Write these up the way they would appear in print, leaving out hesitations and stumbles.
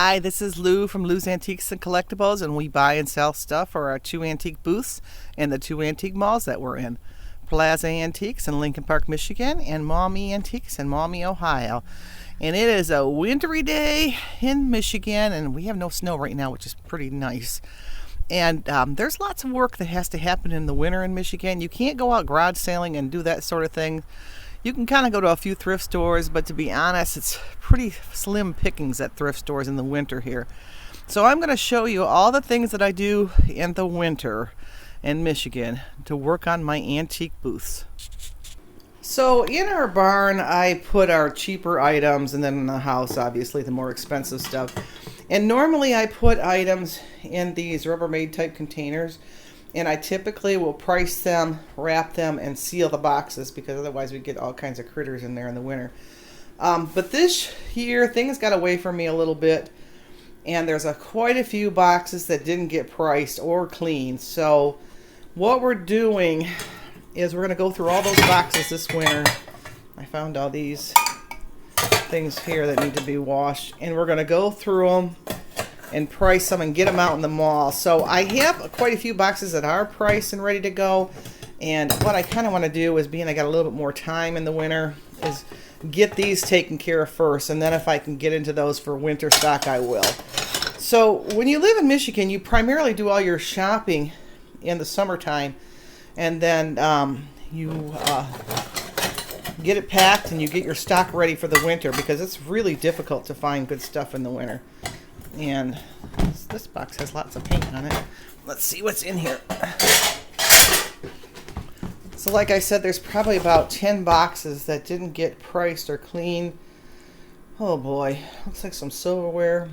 Hi, this is Lou from Lou's Antiques and Collectibles, and we buy and sell stuff for our two antique booths in the two antique malls that we're in. Plaza Antiques in Lincoln Park, Michigan, and Maumee Antiques in Maumee, Ohio. And it is a wintry day in Michigan, and we have no snow right now, which is pretty nice. And there's lots of work that has to happen in the winter in Michigan. You can't go out garage sailing and do that sort of thing. You can kind of go to a few thrift stores, but to be honest, it's pretty slim pickings at thrift stores in the winter here. So I'm going to show you all the things that I do in the winter in Michigan to work on my antique booths. So in our barn, I put our cheaper items, and then in the house, obviously, the more expensive stuff. And normally I put items in these Rubbermaid type containers, and I typically will price them, wrap them, and seal the boxes, because otherwise we get all kinds of critters in there in the winter. But this year, things got away from me a little bit, and there's quite a few boxes that didn't get priced or cleaned. So what we're doing is we're going to go through all those boxes this winter. I found all these things here that need to be washed, and we're going to go through them and price them and get them out in the mall. So I have quite a few boxes that are priced and ready to go, and what I kind of want to do is, being I got a little bit more time in the winter, is get these taken care of first, and then if I can get into those for winter stock, I will. So when you live in Michigan, you primarily do all your shopping in the summertime, and then you get it packed and you get your stock ready for the winter, because it's really difficult to find good stuff in the winter. And this box has lots of paint on it. Let's see what's in here. So like I said, there's probably about 10 boxes that didn't get priced or cleaned. Oh boy, looks like some silverware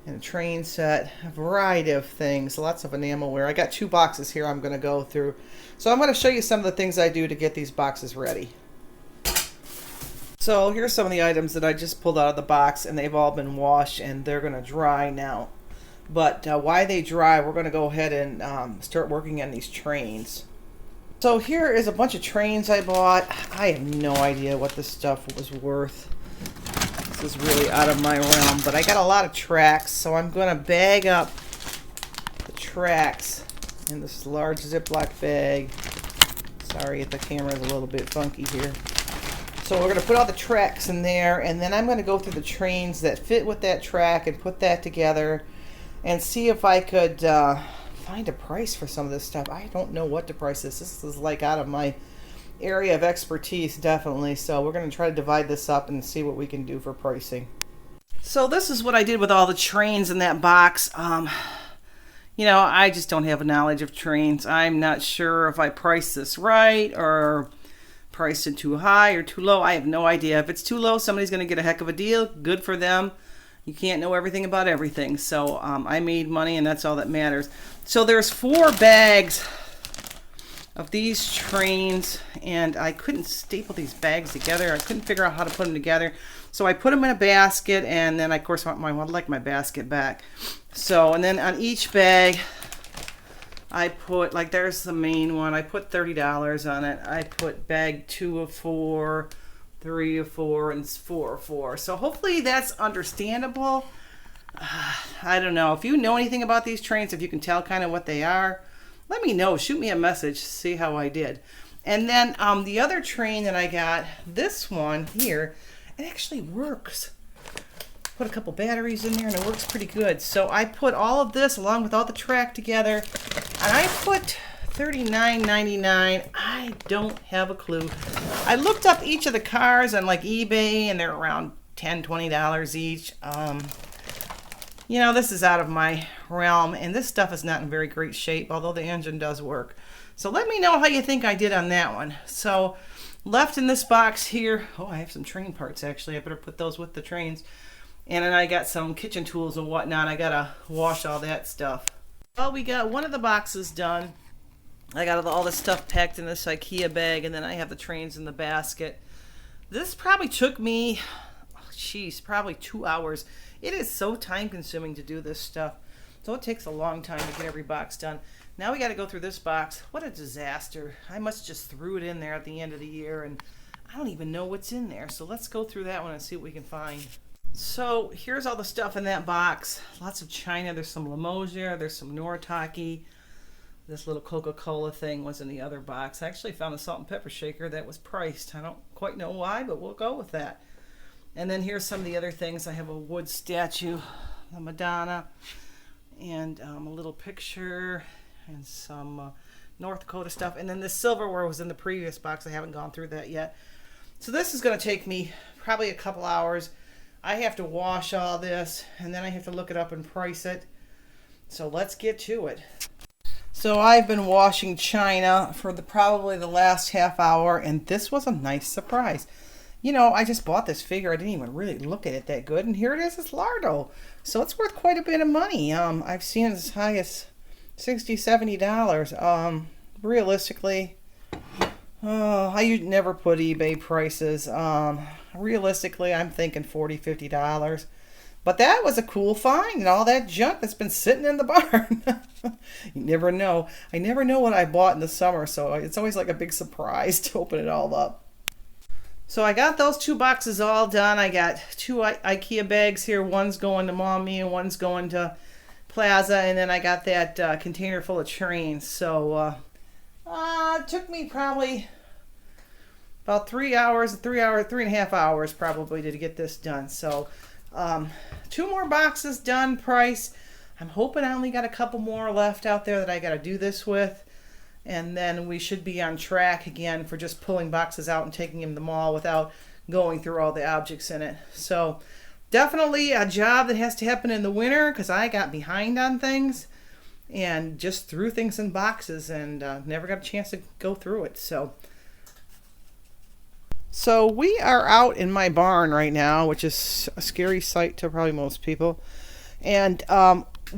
and a train set, a variety of things, lots of enamelware. I got 2 boxes here I'm going to go through. So I'm going to show you some of the things I do to get these boxes ready. So here's some of the items that I just pulled out of the box, and they've all been washed and they're going to dry now. But while they dry, we're going to go ahead and start working on these trains. So here is a bunch of trains I bought. I have no idea what this stuff was worth. This is really out of my realm, but I got a lot of tracks, so I'm going to bag up the tracks in this large Ziploc bag. Sorry if the camera is a little bit funky here. So we're going to put all the tracks in there, and then I'm going to go through the trains that fit with that track and put that together and see if I could find a price for some of this stuff. I don't know what to price this. This is like out of my area of expertise, definitely. So we're going to try to divide this up and see what we can do for pricing. So this is what I did with all the trains in that box. You know, I just don't have a knowledge of trains. I'm not sure if I priced this right or priced it too high or too low. I have no idea. If it's too low, somebody's going to get a heck of a deal. Good for them. You can't know everything about everything. So I made money, and that's all that matters. So there's 4 bags of these trains, and I couldn't staple these bags together. I couldn't figure out how to put them together. So I put them in a basket, and then of course I'd like my basket back. So, and then on each bag I put, like, there's the main one, I put $30 on it. I put bag 2 of 4, 3 of 4, and 4 of 4. So hopefully that's understandable. I don't know. If you know anything about these trains, if you can tell kind of what they are, let me know. Shoot me a message, see how I did. And then the other train that I got, this one here, it actually works. Put a couple batteries in there and it works pretty good. So I put all of this along with all the track together, and I put $39.99. I don't have a clue. I looked up each of the cars on like eBay, and they're around $10, $20 each. You know, this is out of my realm, and this stuff is not in very great shape, although the engine does work. So let me know how you think I did on that one. So left in this box here, oh, I have some train parts actually. I better put those with the trains. And then I got some kitchen tools and whatnot. I gotta wash all that stuff. Well, we got one of the boxes done. I got all this stuff packed in this IKEA bag, and then I have the trains in the basket. This probably took me, probably 2 hours. It is so time consuming to do this stuff. So it takes a long time to get every box done. Now we got to go through this box. What a disaster. I must just threw it in there at the end of the year, and I don't even know what's in there. So let's go through that one and see what we can find. So here's all the stuff in that box. Lots of china. There's some Limoges. There's some Noritake. This little Coca-Cola thing was in the other box. I actually found a salt and pepper shaker that was priced. I don't quite know why, but we'll go with that. And then here's some of the other things. I have a wood statue, a Madonna, and a little picture, and some North Dakota stuff. And then the silverware was in the previous box. I haven't gone through that yet. So this is going to take me probably a couple hours. I have to wash all this, and then I have to look it up and price it. So let's get to it. So I've been washing china for probably the last half hour, and this was a nice surprise. You know, I just bought this figure. I didn't even really look at it that good, and here it is. It's Lardo. So it's worth quite a bit of money. I've seen it as high as $60, $70. Realistically, I never put eBay prices. Realistically, I'm thinking $40, $50. But that was a cool find, and all that junk that's been sitting in the barn. You never know. I never know what I bought in the summer, so it's always like a big surprise to open it all up. So I got those 2 boxes all done. I got 2 IKEA bags here. One's going to Maumee and one's going to Plaza, and then I got that container full of trains. So it took me probably about 3 and a half hours probably to get this done. So 2 more boxes done, price. I'm hoping I only got a couple more left out there that I got to do this with. And then we should be on track again for just pulling boxes out and taking them to the mall without going through all the objects in it. So definitely a job that has to happen in the winter because I got behind on things and just threw things in boxes and never got a chance to go through it. So we are out in my barn right now, which is a scary sight to probably most people. And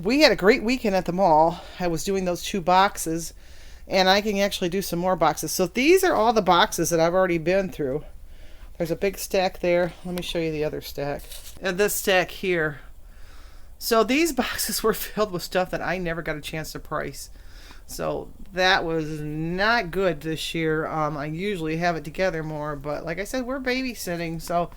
we had a great weekend at the mall. I was doing those 2 boxes, and I can actually do some more boxes. So these are all the boxes that I've already been through. There's a big stack there. Let me show you the other stack. And this stack here. So these boxes were filled with stuff that I never got a chance to price. So that was not good this year. I usually have it together more, but like I said, we're babysitting, so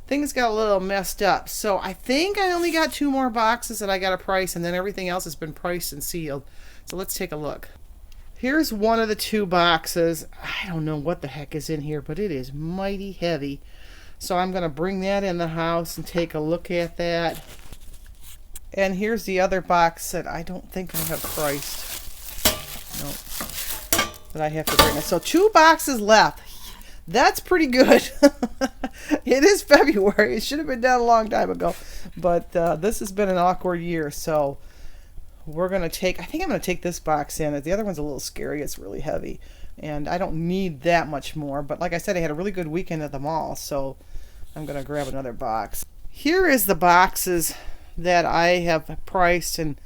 things got a little messed up. So I think I only got 2 more boxes that I got to price, and then everything else has been priced and sealed. So let's take a look. Here's one of the 2 boxes. I don't know what the heck is in here, but it is mighty heavy. So I'm going to bring that in the house and take a look at that. And here's the other box that I don't think I have priced. No, that I have to bring it. So 2 boxes left. That's pretty good. It is February. It should have been done a long time ago. But this has been an awkward year, so we're going to take, I think I'm going to take this box in. The other one's a little scary. It's really heavy. And I don't need that much more. But like I said, I had a really good weekend at the mall. So I'm going to grab another box. Here is the boxes that I have priced and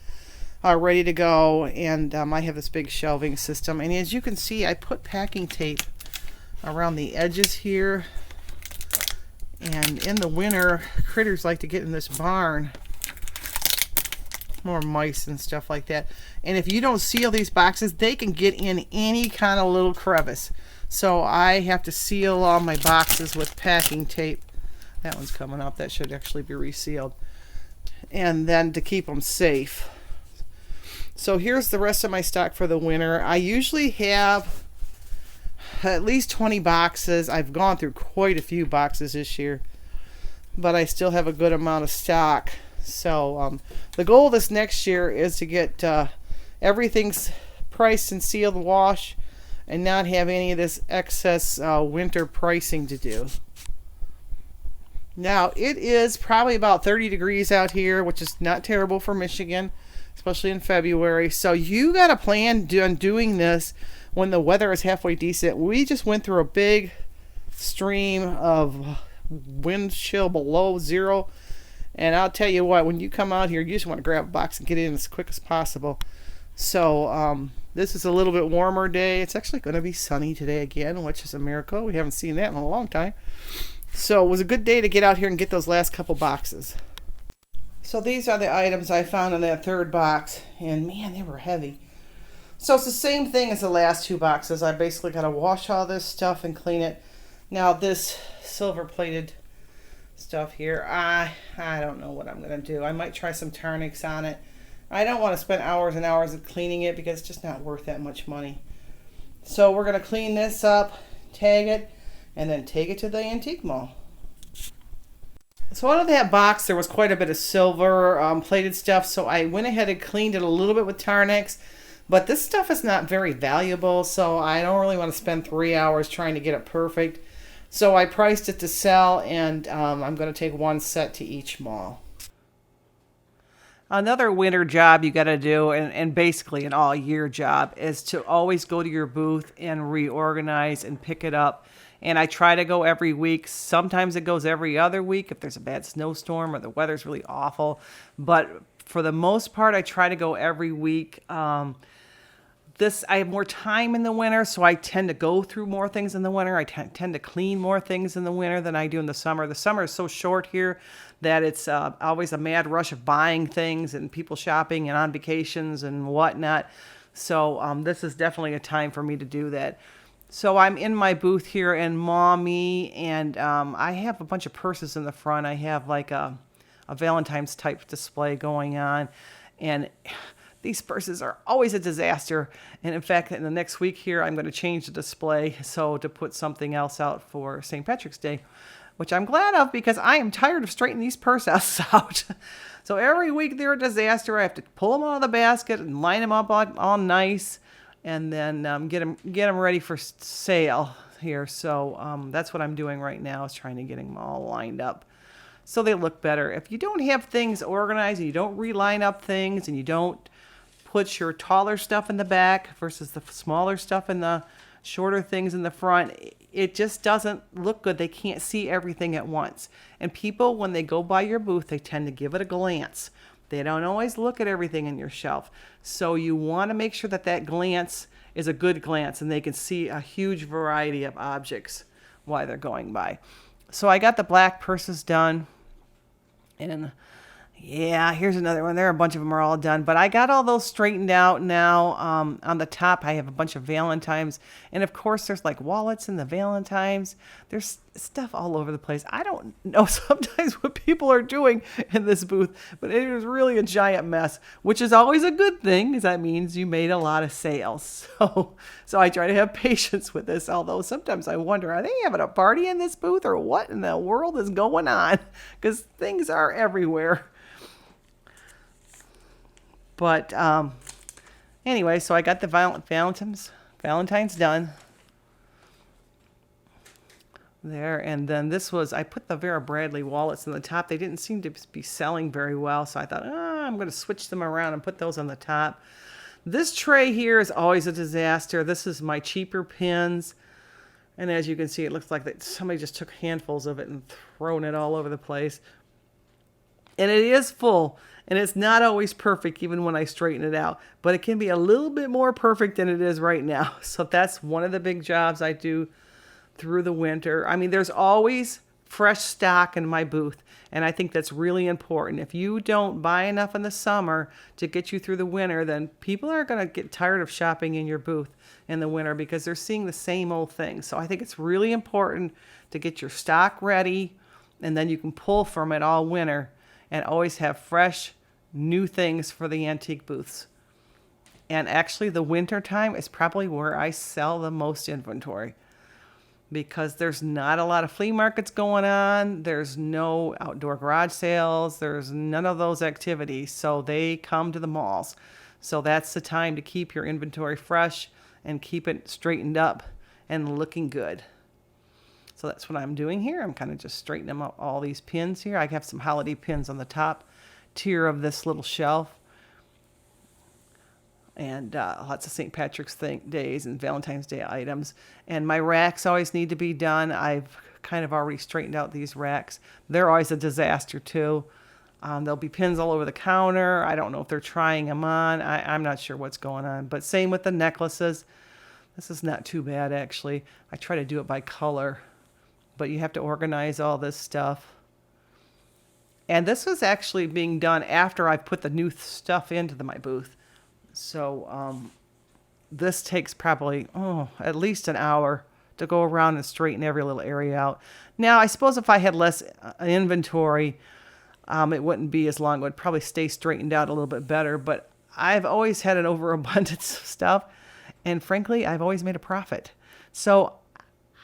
are ready to go. And I have this big shelving system. And as you can see, I put packing tape around the edges here. And in the winter, critters like to get in this barn. More mice and stuff like that. And if you don't seal these boxes, they can get in any kind of little crevice. So I have to seal all my boxes with packing tape. That one's coming up. That should actually be resealed. And then to keep them safe. So here's the rest of my stock for the winter. I usually have at least 20 boxes. I've gone through quite a few boxes this year, but I still have a good amount of stock. So the goal this next year is to get everything's priced and sealed and washed and not have any of this excess winter pricing to do. Now it is probably about 30 degrees out here, which is not terrible for Michigan, especially in February. So you got to plan on doing this when the weather is halfway decent. We just went through a big stream of wind chill below zero. And I'll tell you what, when you come out here, you just want to grab a box and get in as quick as possible. So this is a little bit warmer day. It's actually going to be sunny today again, which is a miracle. We haven't seen that in a long time. So it was a good day to get out here and get those last couple boxes. So these are the items I found in that 3rd box. And man, they were heavy. So it's the same thing as the last 2 boxes. I basically got to wash all this stuff and clean it. Now this silver-plated stuff here. I don't know what I'm gonna do. I might try some Tarnix on it. I don't want to spend hours and hours of cleaning it because it's just not worth that much money. So we're gonna clean this up, tag it, and then take it to the antique mall. So out of that box, there was quite a bit of silver plated stuff, so I went ahead and cleaned it a little bit with Tarnix. But this stuff is not very valuable, so I don't really want to spend 3 hours trying to get it perfect. So I priced it to sell, and I'm going to take one set to each mall. Another winter job you got to do, and basically an all-year job, is to always go to your booth and reorganize and pick it up. And I try to go every week. Sometimes it goes every other week if there's a bad snowstorm or the weather's really awful. But for the most part, I try to go every week. I have more time in the winter, so I tend to go through more things in the winter. I tend to clean more things in the winter than I do in the summer. The summer is so short here that it's always a mad rush of buying things and people shopping and on vacations and whatnot. So this is definitely a time for me to do that. So I'm in my booth here in Maumee, and I have a bunch of purses in the front. I have like a Valentine's type display going on, and these purses are always a disaster. And in fact, in the next week here, I'm going to change the display to put something else out for St. Patrick's Day, which I'm glad of because I am tired of straightening these purses out. So every week they're a disaster. I have to pull them out of the basket and line them up all nice, and then get them ready for sale here. So that's what I'm doing right now, is trying to get them all lined up so they look better. If you don't have things organized and you don't reline up things and you don't put your taller stuff in the back versus the smaller stuff in the shorter things in the front, it just doesn't look good. They can't see everything at once. And people, when they go by your booth, they tend to give it a glance. They don't always look at everything in your shelf. So you want to make sure that that glance is a good glance and they can see a huge variety of objects while they're going by. So I got the black purses done. And yeah, here's another one. There are a bunch of them are all done. But I got all those straightened out now. On the top, I have a bunch of Valentines. And of course, there's like wallets in the Valentines. There's stuff all over the place. I don't know sometimes what people are doing in this booth, but it is really a giant mess, which is always a good thing, because that means you made a lot of sales. So I try to have patience with this, although sometimes I wonder, are they having a party in this booth or what in the world is going on? Because things are everywhere. But anyway, so I got the Valentine's done there. And then this was, I put the Vera Bradley wallets on the top. They didn't seem to be selling very well. So I thought, I'm going to switch them around and put those on the top. This tray here is always a disaster. This is my cheaper pins. And as you can see, it looks like that somebody just took handfuls of it and thrown it all over the place. And it is full. And it's not always perfect even when I straighten it out. But it can be a little bit more perfect than it is right now. So that's one of the big jobs I do through the winter. I mean, there's always fresh stock in my booth. And I think that's really important. If you don't buy enough in the summer to get you through the winter, then people are going to get tired of shopping in your booth in the winter because they're seeing the same old thing. So I think it's really important to get your stock ready, and then you can pull from it all winter and always have fresh, new things for the antique booths. And actually, the winter time is probably where I sell the most inventory, because there's not a lot of flea markets going on. There's no outdoor garage sales. There's none of those activities. So they come to the malls. So that's the time to keep your inventory fresh and keep it straightened up and looking good. So that's what I'm doing here. I'm kind of just straightening up all these pins here. I have some holiday pins on the top tier of this little shelf. And lots of St. Patrick's days and Valentine's Day items. And my racks always need to be done. I've kind of already straightened out these racks. They're always a disaster too. There'll be pins all over the counter. I don't know if they're trying them on. I'm not sure what's going on. But same with the necklaces. This is not too bad, actually. I try to do it by color. But you have to organize all this stuff. And this was actually being done after I put the new stuff into my booth. So this takes probably at least an hour to go around and straighten every little area out. Now, I suppose if I had less inventory, it wouldn't be as long. It would probably stay straightened out a little bit better. But I've always had an overabundance of stuff. And frankly, I've always made a profit. So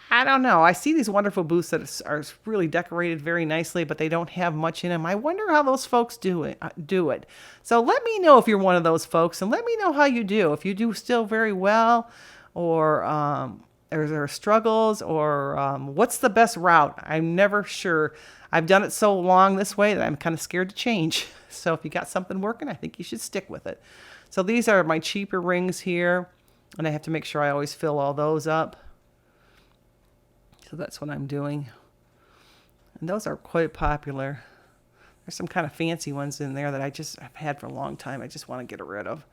I don't know. I see these wonderful booths that are really decorated very nicely, but they don't have much in them. I wonder how those folks do it. So let me know if you're one of those folks, and let me know how you do. If you do still very well, or are there struggles, or what's the best route? I'm never sure. I've done it so long this way that I'm kind of scared to change. So if you got something working, I think you should stick with it. So these are my cheaper rings here, and I have to make sure I always fill all those up. So that's what I'm doing. And those are quite popular. There's some kind of fancy ones in there that I've had for a long time. I just want to get rid of.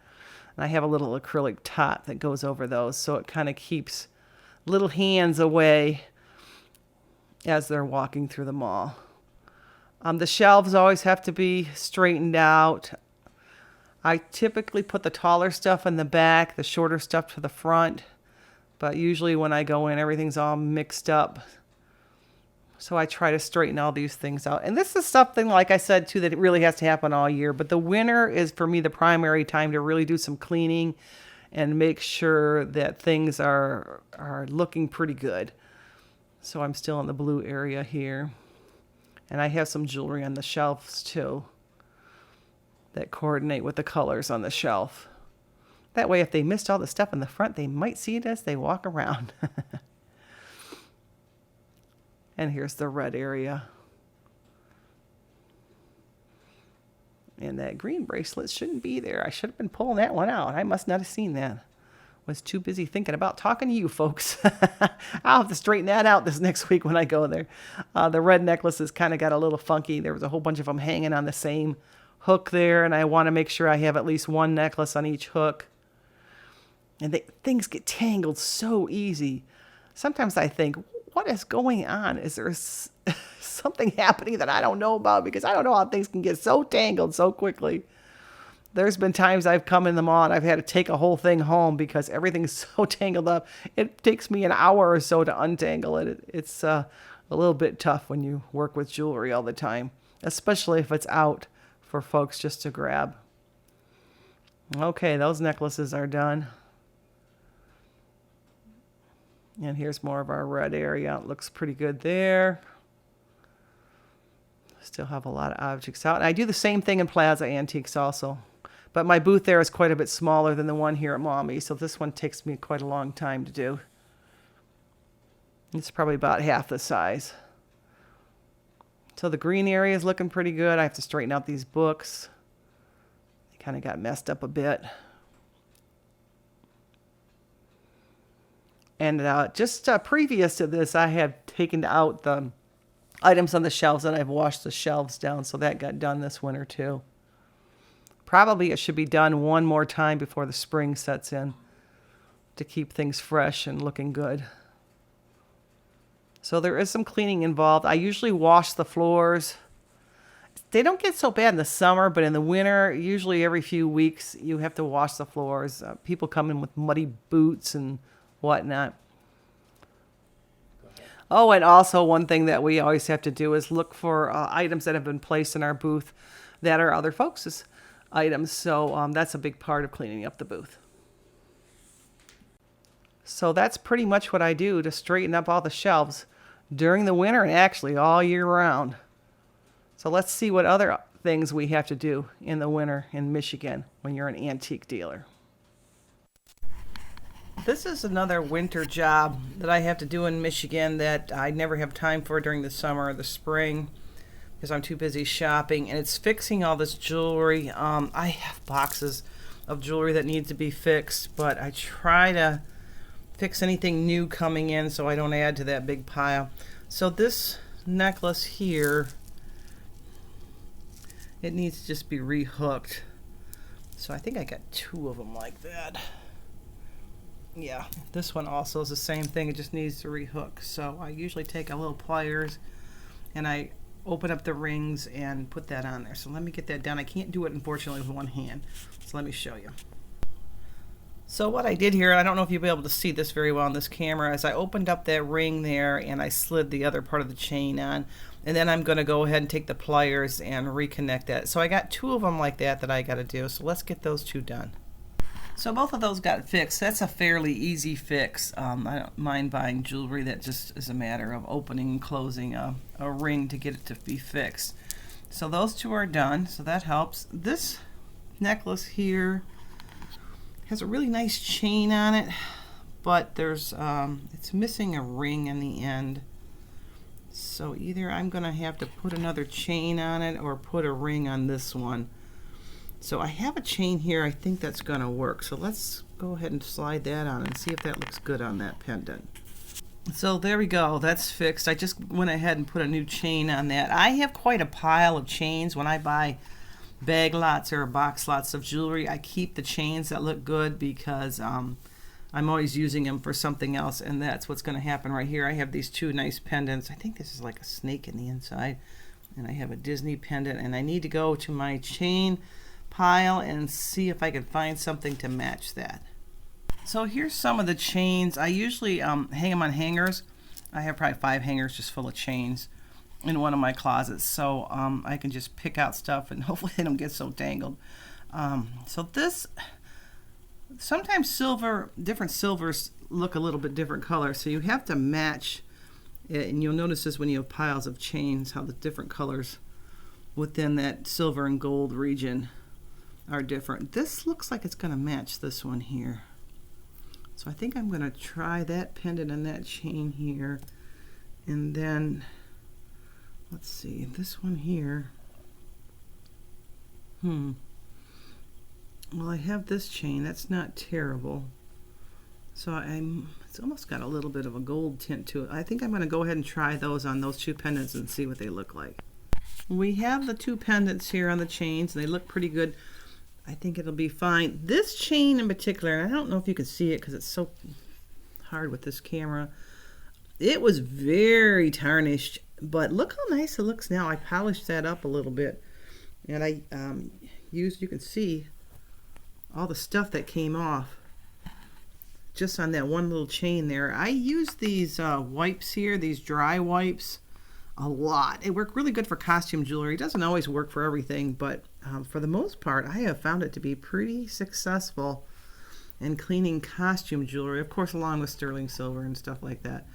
And I have a little acrylic top that goes over those, so it kind of keeps little hands away as they're walking through the mall. The shelves always have to be straightened out. I typically put the taller stuff in the back, the shorter stuff to the front. But usually when I go in, everything's all mixed up. So I try to straighten all these things out. And this is something, like I said, too, that it really has to happen all year. But the winter is, for me, the primary time to really do some cleaning and make sure that things are looking pretty good. So I'm still in the blue area here. And I have some jewelry on the shelves, too, that coordinate with the colors on the shelf. That way, if they missed all the stuff in the front, they might see it as they walk around. And here's the red area. And that green bracelet shouldn't be there. I should have been pulling that one out. I must not have seen that. Was too busy thinking about talking to you folks. I'll have to straighten that out this next week when I go there. The red necklaces kind of got a little funky. There was a whole bunch of them hanging on the same hook there, and I want to make sure I have at least one necklace on each hook. And things get tangled so easy. Sometimes I think, what is going on? Is there something happening that I don't know about? Because I don't know how things can get so tangled so quickly. There's been times I've come in the mall and I've had to take a whole thing home because everything's so tangled up. It takes me an hour or so to untangle it. It's a little bit tough when you work with jewelry all the time, especially if it's out for folks just to grab. Okay, those necklaces are done. And here's more of our red area. It looks pretty good there. Still have a lot of objects out. And I do the same thing in Plaza Antiques also. But my booth there is quite a bit smaller than the one here at Maumee, so this one takes me quite a long time to do. It's probably about half the size. So the green area is looking pretty good. I have to straighten out these books. They kind of got messed up a bit. And just previous to this, I had taken out the items on the shelves, and I've washed the shelves down, so that got done this winter too. Probably it should be done one more time before the spring sets in to keep things fresh and looking good. So there is some cleaning involved. I usually wash the floors. They don't get so bad in the summer, but in the winter, usually every few weeks, you have to wash the floors. People come in with muddy boots and whatnot. Oh, and also one thing that we always have to do is look for items that have been placed in our booth that are other folks' items. So that's a big part of cleaning up the booth. So that's pretty much what I do to straighten up all the shelves during the winter and actually all year round. So let's see what other things we have to do in the winter in Michigan when you're an antique dealer. This is another winter job that I have to do in Michigan that I never have time for during the summer or the spring because I'm too busy shopping, and it's fixing all this jewelry. I have boxes of jewelry that need to be fixed, but I try to fix anything new coming in so I don't add to that big pile. So this necklace here, it needs to just be rehooked. So I think I got two of them like that. Yeah, this one also is the same thing. It just needs to rehook. So I usually take a little pliers and I open up the rings and put that on there. So let me get that done. I can't do it, unfortunately, with one hand. So let me show you. So what I did here, I don't know if you'll be able to see this very well on this camera, is I opened up that ring there and I slid the other part of the chain on. And then I'm going to go ahead and take the pliers and reconnect that. So I got two of them like that I got to do. So let's get those two done. So both of those got fixed. That's a fairly easy fix. I don't mind buying jewelry. That just is a matter of opening and closing a ring to get it to be fixed. So those two are done. So that helps. This necklace here has a really nice chain on it, but there's it's missing a ring in the end. So either I'm gonna have to put another chain on it or put a ring on this one. So I have a chain here. I think that's gonna work. So let's go ahead and slide that on and see if that looks good on that pendant. So there we go, that's fixed. I just went ahead and put a new chain on that. I have quite a pile of chains. When I buy bag lots or box lots of jewelry, I keep the chains that look good because I'm always using them for something else, and that's what's going to happen right here. I have these two nice pendants. I think this is like a snake in the inside, and I have a Disney pendant, and I need to go to my chain pile and see if I can find something to match that. So here's some of the chains. I usually hang them on hangers. I have probably 5 hangers just full of chains in one of my closets, so I can just pick out stuff and hopefully they don't get so tangled. So this, sometimes different silvers look a little bit different colors, so you have to match it, and you'll notice this when you have piles of chains, how the different colors within that silver and gold region are different. This looks like it's going to match this one here. So I think I'm going to try that pendant and that chain here, and then let's see, this one here. Well, I have this chain. That's not terrible. So it's almost got a little bit of a gold tint to it. I think I'm going to go ahead and try those on those two pendants and see what they look like. We have the two pendants here on the chains, and they look pretty good. I think it'll be fine. This chain in particular, and I don't know if you can see it because it's so hard with this camera, it was very tarnished. But look how nice it looks now. I polished that up a little bit, and I used, you can see all the stuff that came off just on that one little chain there. I use these wipes here, these dry wipes, a lot. It worked really good for costume jewelry. It doesn't always work for everything, but for the most part, I have found it to be pretty successful in cleaning costume jewelry, of course, along with sterling silver and stuff like that.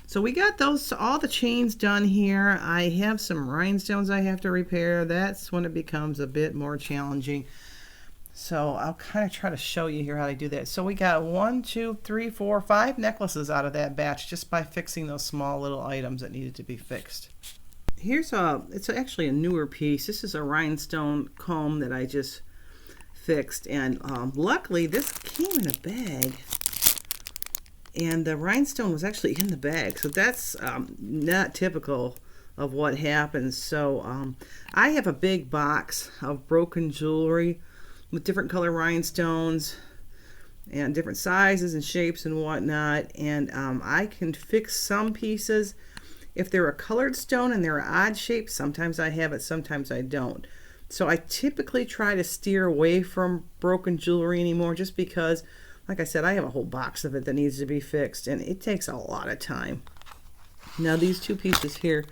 So we got all the chains done here. I have some rhinestones I have to repair. That's when it becomes a bit more challenging. So I'll kind of try to show you here how to do that. So we got 1, 2, 3, 4, 5 necklaces out of that batch just by fixing those small little items that needed to be fixed. Here's it's actually a newer piece. This is a rhinestone comb that I just fixed, and luckily this came in a bag. And the rhinestone was actually in the bag, so that's not typical of what happens. So I have a big box of broken jewelry with different color rhinestones and different sizes and shapes and whatnot, and I can fix some pieces. If they're a colored stone and they're odd shapes, sometimes I have it, sometimes I don't. So I typically try to steer away from broken jewelry anymore, just because, like I said, I have a whole box of it that needs to be fixed, and it takes a lot of time. Now these two pieces here,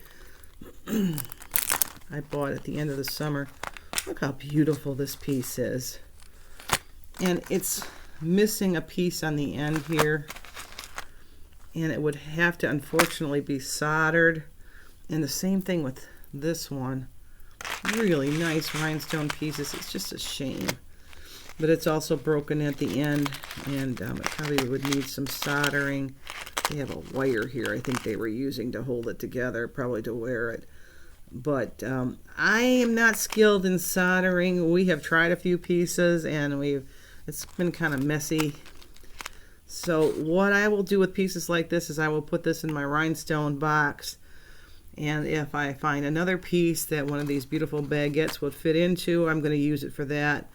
I bought at the end of the summer. Look how beautiful this piece is. And it's missing a piece on the end here, and it would have to unfortunately be soldered. And the same thing with this one. Really nice rhinestone pieces. It's just a shame. But it's also broken at the end, and it probably would need some soldering. They have a wire here I think they were using to hold it together, probably to wear it. But I am not skilled in soldering. We have tried a few pieces, and it's been kind of messy. So what I will do with pieces like this is I will put this in my rhinestone box, and if I find another piece that one of these beautiful baguettes would fit into, I'm going to use it for that.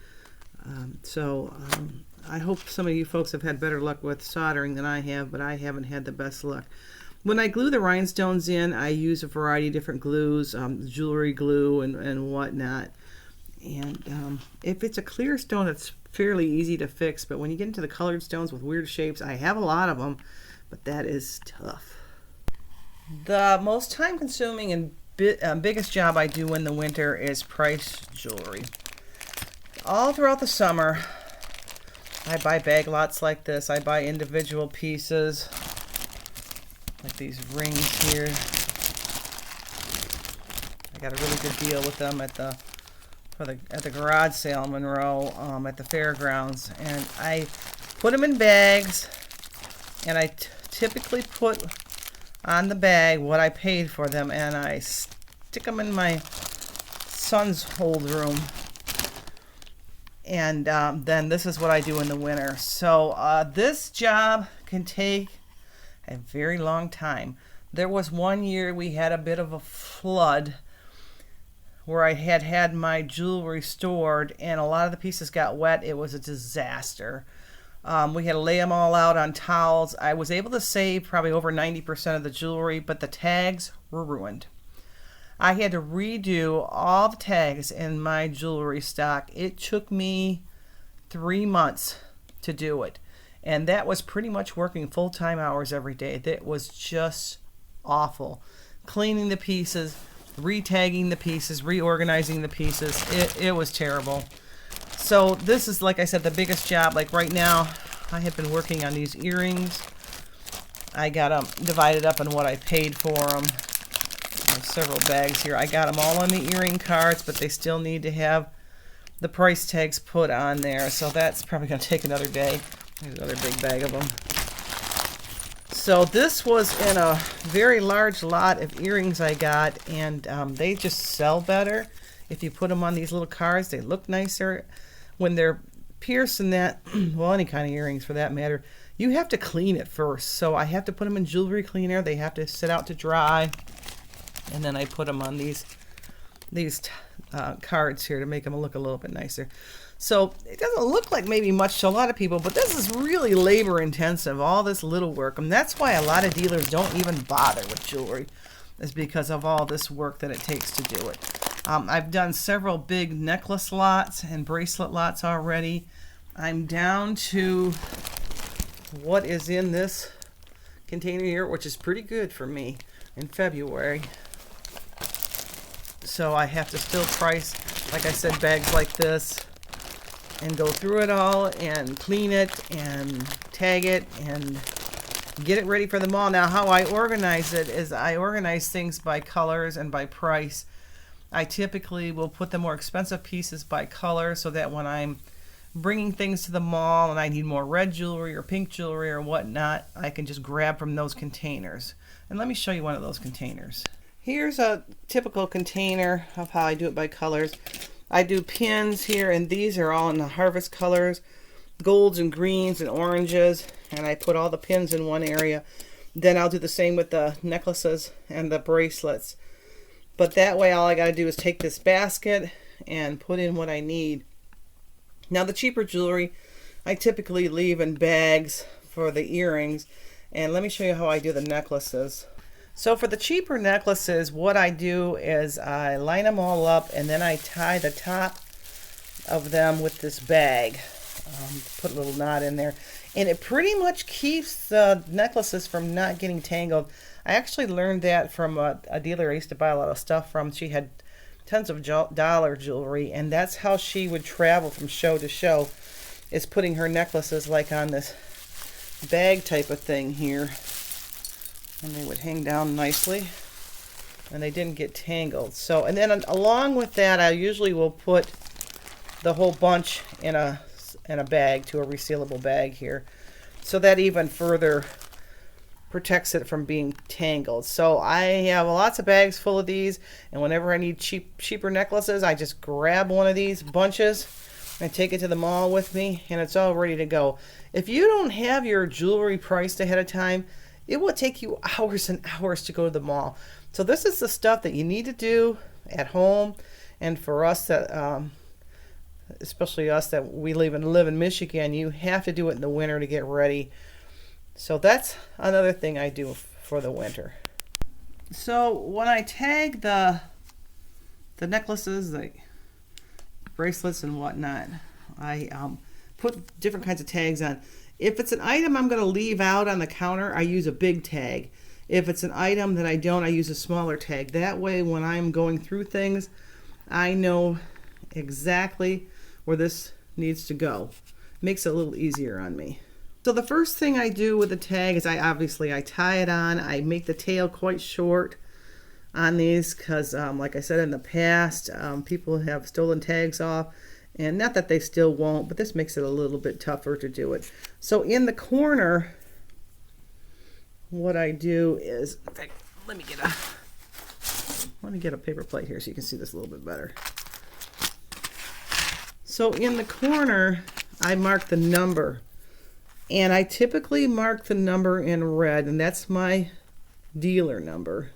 I hope some of you folks have had better luck with soldering than I have, but I haven't had the best luck. When I glue the rhinestones in, I use a variety of different glues, jewelry glue and whatnot. And if it's a clear stone that's fairly easy to fix, but when you get into the colored stones with weird shapes, I have a lot of them, but that is tough. The most time-consuming and biggest job I do in the winter is price jewelry. All throughout the summer, I buy bag lots like this. I buy individual pieces, like these rings here. I got a really good deal with them at the garage sale in Monroe, at the fairgrounds, and I put them in bags, and I typically put on the bag what I paid for them, and I stick them in my son's hold room. And then this is what I do in the winter. So this job can take a very long time. There was one year we had a bit of a flood where I had my jewelry stored, and a lot of the pieces got wet. It was a disaster. We had to lay them all out on towels. I was able to save probably over 90% of the jewelry, but the tags were ruined. I had to redo all the tags in my jewelry stock. It took me 3 months to do it. And that was pretty much working full-time hours every day. That was just awful. Cleaning the pieces, re-tagging the pieces, reorganizing the pieces. It was terrible. So this is, like I said, the biggest job. Like right now, I have been working on these earrings. I got them divided up on what I paid for them. I have several bags here. I got them all on the earring cards, but they still need to have the price tags put on there. So that's probably going to take another day. There's another big bag of them. So this was in a very large lot of earrings I got, and they just sell better if you put them on these little cards. They look nicer when they're pierced in that, well, any kind of earrings for that matter. You have to clean it first. So I have to put them in jewelry cleaner. They have to sit out to dry, and then I put them on these cards here to make them look a little bit nicer. So it doesn't look like maybe much to a lot of people, but this is really labor intensive, all this little work. And that's why a lot of dealers don't even bother with jewelry, is because of all this work that it takes to do it. I've done several big necklace lots and bracelet lots already. I'm down to what is in this container here, which is pretty good for me in February. So I have to still price, like I said, bags like this, and go through it all and clean it and tag it and get it ready for the mall. Now, how I organize it is I organize things by colors and by price. I typically will put the more expensive pieces by color, so that when I'm bringing things to the mall and I need more red jewelry or pink jewelry or whatnot, I can just grab from those containers. And let me show you one of those containers. Here's a typical container of how I do it by colors. I do pins here, and these are all in the harvest colors, golds and greens and oranges, and I put all the pins in one area. Then I'll do the same with the necklaces and the bracelets. But that way all I got to do is take this basket and put in what I need. Now the cheaper jewelry I typically leave in bags for the earrings, and let me show you how I do the necklaces. So for the cheaper necklaces, what I do is I line them all up, and then I tie the top of them with this bag. Put a little knot in there, and it pretty much keeps the necklaces from not getting tangled. I actually learned that from a dealer I used to buy a lot of stuff from. She had tons of dollar jewelry, and that's how she would travel from show to show, is putting her necklaces like on this bag type of thing here. And they would hang down nicely, and they didn't get tangled. So, and then along with that, I usually will put the whole bunch in a bag, to a resealable bag here, so that even further protects it from being tangled. So I have lots of bags full of these, and whenever I need cheaper necklaces, I just grab one of these bunches and take it to the mall with me, and it's all ready to go. If you don't have your jewelry priced ahead of time, it will take you hours and hours to go to the mall. So this is the stuff that you need to do at home. And for us that, especially us that we live in Michigan, you have to do it in the winter to get ready. So that's another thing I do for the winter. So when I tag the necklaces, the bracelets and whatnot, I put different kinds of tags on. If it's an item I'm going to leave out on the counter, I use a big tag. If it's an item that I don't, I use a smaller tag. That way, when I'm going through things, I know exactly where this needs to go. Makes it a little easier on me. So the first thing I do with the tag is I tie it on. I make the tail quite short on these because, like I said in the past, people have stolen tags off. And not that they still won't, but this makes it a little bit tougher to do it. So in the corner, what I do is, in fact, let me get a paper plate here so you can see this a little bit better. So in the corner, I mark the number. And I typically mark the number in red, and that's my dealer number.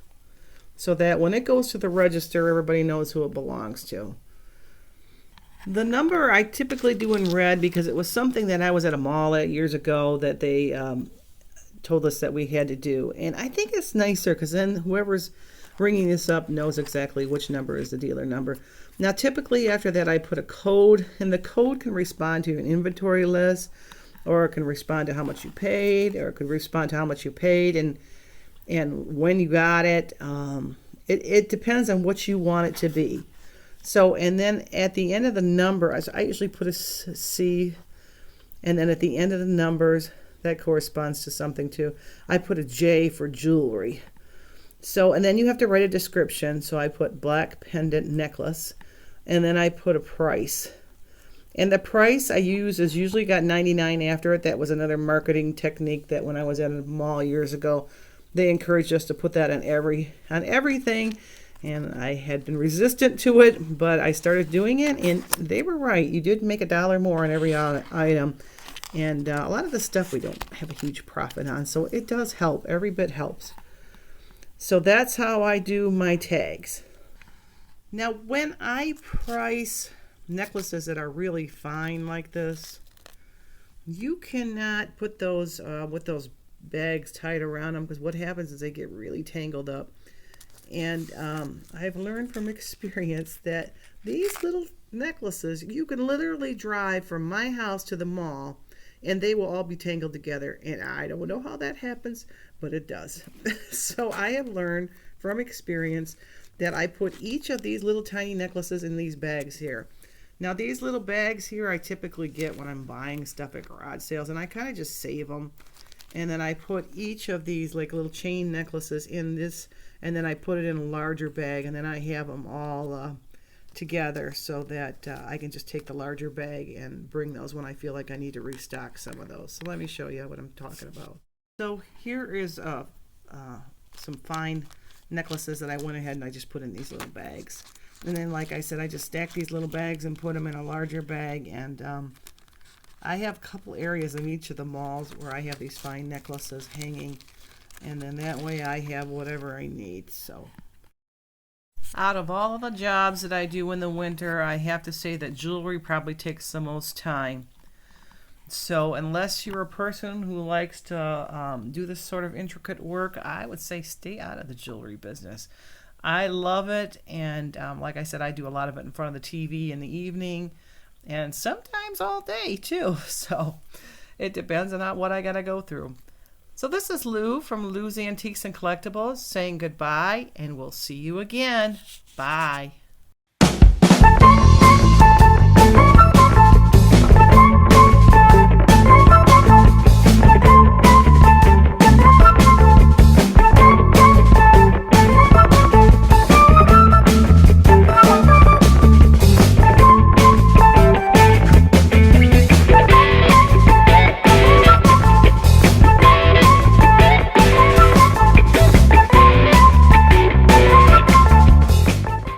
So that when it goes to the register, everybody knows who it belongs to. The number I typically do in red because it was something that I was at a mall years ago that they told us that we had to do. And I think it's nicer because then whoever's ringing this up knows exactly which number is the dealer number. Now typically after that I put a code, and the code can respond to an inventory list, or it can respond to how much you paid, or it could respond to how much you paid and when you got it. It depends on what you want it to be. So, and then at the end of the number, I usually put a C, and then at the end of the numbers, that corresponds to something too. I put a J for jewelry. So, and then you have to write a description. So I put black pendant necklace, and then I put a price. And the price I use is usually got 99 after it. That was another marketing technique that when I was at a mall years ago, they encouraged us to put that on everything. And I had been resistant to it, but I started doing it, and they were right. You did make $1 more on every item. And a lot of the stuff we don't have a huge profit on, so it does help. Every bit helps. So that's how I do my tags. Now, when I price necklaces that are really fine like this, you cannot put those with those bags tied around them, because what happens is they get really tangled up. And I've learned from experience that these little necklaces, you can literally drive from my house to the mall and they will all be tangled together. And I don't know how that happens, but it does. So I have learned from experience that I put each of these little tiny necklaces in these bags here. Now these little bags here I typically get when I'm buying stuff at garage sales, and I kind of just save them. And then I put each of these like little chain necklaces in this, and then I put it in a larger bag, and then I have them all together so that I can just take the larger bag and bring those when I feel like I need to restock some of those. So let me show you what I'm talking about. So here is some fine necklaces that I went ahead and I just put in these little bags. And then, like I said, I just stack these little bags and put them in a larger bag. And I have a couple areas in each of the malls where I have these fine necklaces hanging, and then that way I have whatever I need. So out of all of the jobs that I do in the winter, I have to say that jewelry probably takes the most time. So unless you're a person who likes to do this sort of intricate work, I would say stay out of the jewelry business. I love it, and like I said, I do a lot of it in front of the TV in the evening, and sometimes all day too. So it depends on what I gotta go through. So this is Lou from Lou's Antiques and Collectibles saying goodbye, and we'll see you again. Bye.